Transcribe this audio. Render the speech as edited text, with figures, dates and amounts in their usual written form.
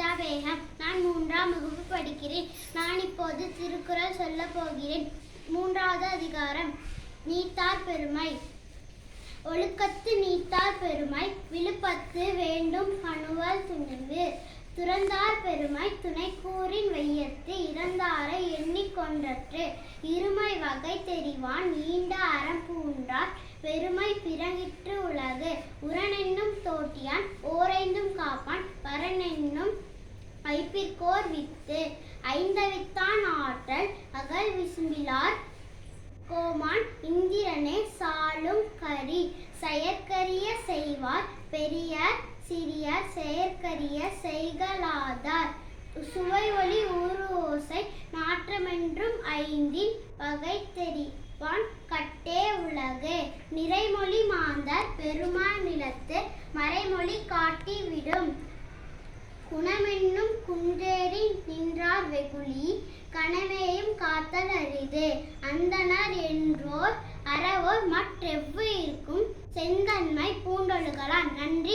சரோஜா பேகம். நான் 3ஆம் வகுப்பு படிக்கிறேன். நான் இப்போது திருக்குறள் சொல்லப் போகிறேன். 3வது அதிகாரம். நீத்தார் பெருமை. ஒழுக்கத்து நீத்தார் பெருமை விழுப்பத்து வேண்டும் பணுவல் துணிவு. துறந்தார் பெருமை துணைக்கூறின் வையத்து இறந்தாரை எண்ணிக்கொண்டற்று. இருமை வகை தெரிவான் நீண்ட அறம் பூண்டார் பெருமை பிறங்கிற்று உலகு. உரனென்னும் தோட்டியான் ஓரைந்தும் காப்பான் பரனென்னும் வைப்பிற்கோர் வித்து. ஐந்தவித்தான் ஆற்றல் அகல் விசும்பிலார் கோமான் இந்திரனே சாலும் கரி. செயற்கரிய செய்வார் பெரியர் சிறியர் செயற்கரிய செய்கலாதார். சுவை ஒளி ஊறு ஓசை நாற்றமென்றும் ஐந்தின் வகை தெரிவான் கட்டே உலகு. நிறைமொழி மாந்தர் பெருமா நிலத்து மறைமொழி காட்டி விடும். குணமென்னும் குன்றேறி நின்றார் வெகுளி கணமேயும் காத்தல் அரிது. அந்தணர் என்றோர் அறவோர் மற்றெவ்வுயிர்க்கும் செந்தன்மை பூண்டொழுகலான். நன்றி.